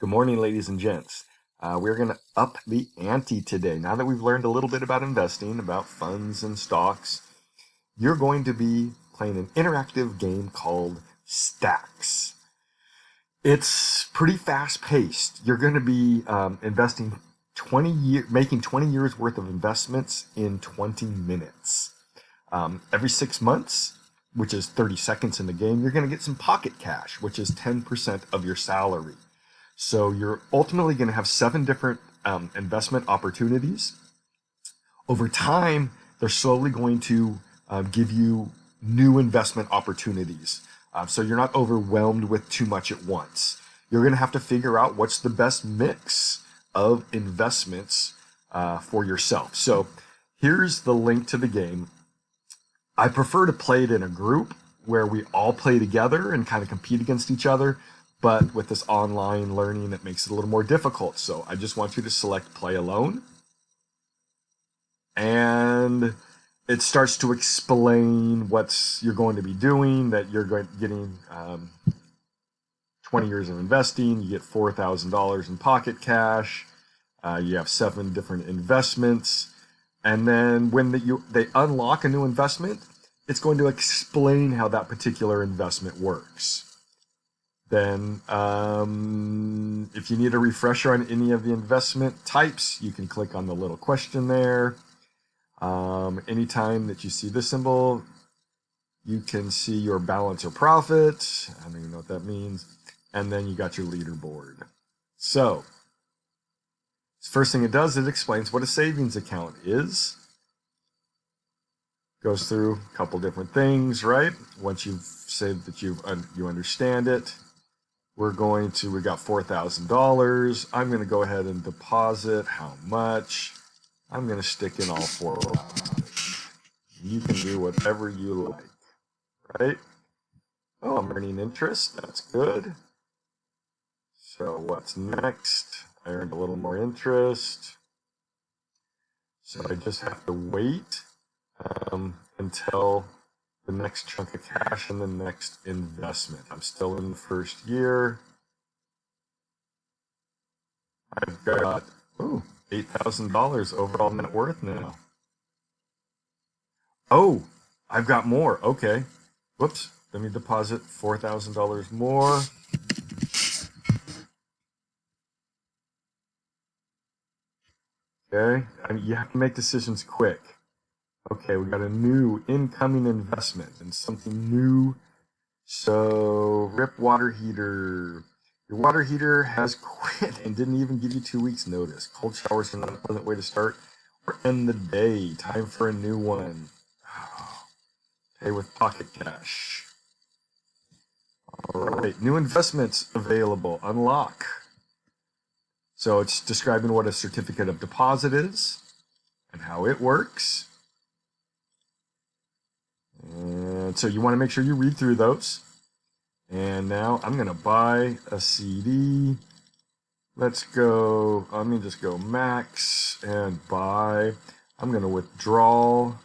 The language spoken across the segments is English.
Good morning, ladies and gents. We're going to up the ante today. Now that we've learned a little bit about investing, about funds and stocks, you're going to be playing an interactive game called Stax. It's pretty fast paced. You're going to be investing making 20 years worth of investments in 20 minutes. Every 6 months, which is 30 seconds in the game, you're going to get some pocket cash, which is 10% of your salary. So you're ultimately going to have 7 different investment opportunities. Over time, they're slowly going to give you new investment opportunities. So you're not overwhelmed with too much at once. You're going to have to figure out what's the best mix of investments for yourself. So here's the link to the game. I prefer to play it in a group where we all play together and kind of compete against each other. But with this online learning, it makes it a little more difficult. So I just want you to select play alone. And it starts to explain what you're going to be doing, that you're getting 20 years of investing. You get $4,000 in pocket cash. You have 7 different investments. And then when they unlock a new investment, it's going to explain how that particular investment works. Then if you need a refresher on any of the investment types, you can click on the little question there. Anytime that you see this symbol, you can see your balance or profit. I don't even know what that means. And then you got your leaderboard. So, first thing it does, it explains what a savings account is. Goes through a couple different things, right? Once you've said that you understand it, we got $4,000. I'm going to go ahead and deposit how much. I'm going to stick in all 4 of them. You can do whatever you like, right? Oh, I'm earning interest. That's good. So what's next? I earned a little more interest. So I just have to wait until the next chunk of cash and the next investment. I'm still in the first year. I've got $8,000 overall net worth now. Oh, I've got more. Okay. Whoops. Let me deposit $4,000 more. Okay. You have to make decisions quick. Okay, we got a new incoming investment and something new. So, RIP water heater. Your water heater has quit and didn't even give you 2 weeks notice. Cold showers are not a pleasant way to start or end the day. Time for a new one. Pay with pocket cash. All right, new investments available. Unlock. So it's describing what a certificate of deposit is and how it works. And so you want to make sure you read through those. And now I'm going to buy a CD. Let me just go max and buy. I'm going to withdraw.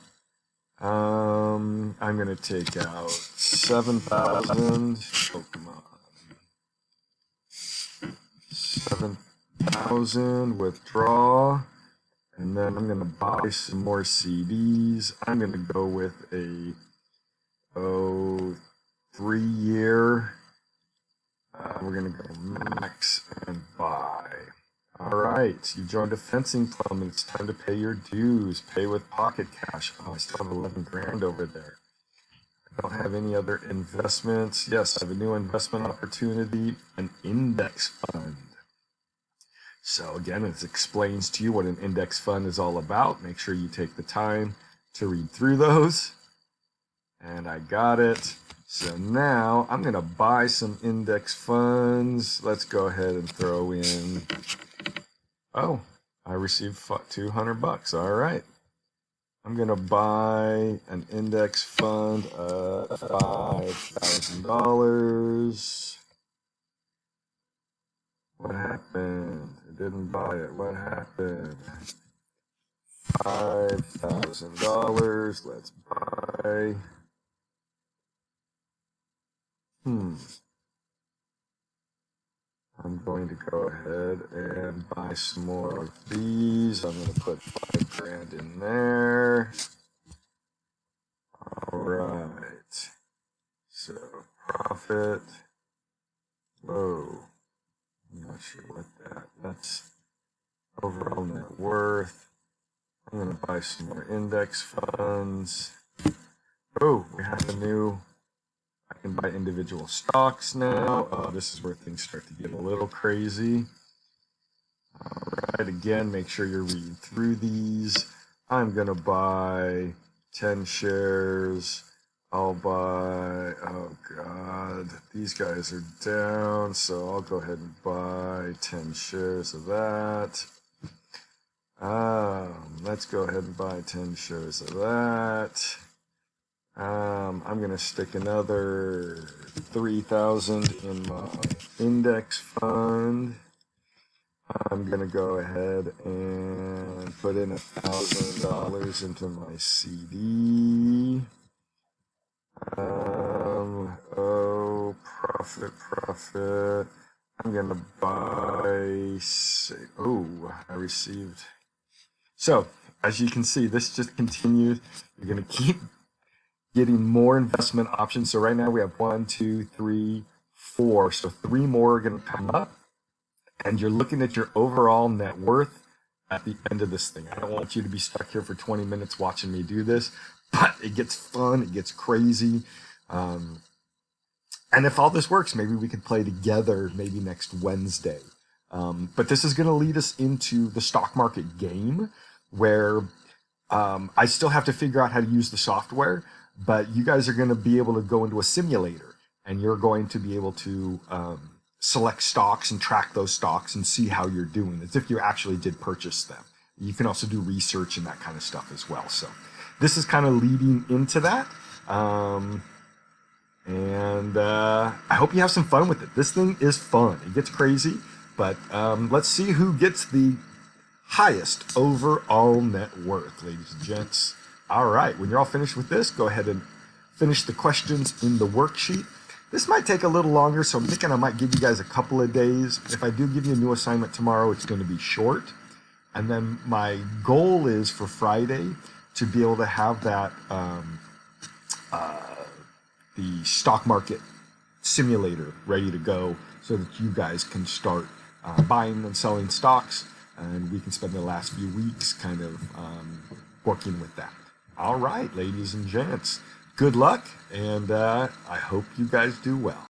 I'm going to take out 7,000. Oh, come on. 7,000, withdraw. And then I'm going to buy some more CDs. I'm going to go with a 3-year. We're going to go max and buy. All right, you joined a fencing club and it's time to pay your dues. Pay with pocket cash. Oh, I still have 11 grand over there. I don't have any other investments. Yes, I have a new investment opportunity, an index fund. So again, it explains to you what an index fund is all about. Make sure you take the time to read through those. And I got it. So now I'm going to buy some index funds. Let's go ahead and throw in. Oh, I received $200. All right. I'm going to buy an index fund of $5,000. What happened? I didn't buy it. What happened? $5,000. Let's buy. I'm going to go ahead and buy some more of these. I'm going to put 5 grand in there. All right. So profit. Whoa. I'm not sure what that's overall net worth. I'm going to buy some more index funds. Oh, we have a new, I can buy individual stocks now. This is where things start to get a little crazy. All right, again, make sure you're reading through these. I'm going to buy 10 shares. I'll buy, oh God, these guys are down, so I'll go ahead and buy 10 shares of that. Let's go ahead and buy 10 shares of that. I'm going to stick another 3,000 in my index fund. I'm going to go ahead and put in $1,000 into my CD. Oh, profit. I'm going to buy, I received. So, as you can see, this just continues. You're going to keep getting more investment options. So right now we have 1, 2, 3, 4. So 3 more are going to come up. And you're looking at your overall net worth at the end of this thing. I don't want you to be stuck here for 20 minutes watching me do this, but it gets fun, it gets crazy. And if all this works, maybe we could play together maybe next Wednesday. But this is going to lead us into the stock market game where I still have to figure out how to use the software, but you guys are going to be able to go into a simulator and you're going to be able to select stocks and track those stocks and see how you're doing as if you actually did purchase them. You can also do research and that kind of stuff as well. So this is kind of leading into that. I hope you have some fun with it. This thing is fun. It gets crazy, but let's see who gets the highest overall net worth, ladies and gents. All right, when you're all finished with this, go ahead and finish the questions in the worksheet. This might take a little longer, so I'm thinking I might give you guys a couple of days. If I do give you a new assignment tomorrow, it's going to be short. And then my goal is for Friday to be able to have that the stock market simulator ready to go so that you guys can start buying and selling stocks, and we can spend the last few weeks kind of working with that. All right, ladies and gents, good luck, and I hope you guys do well.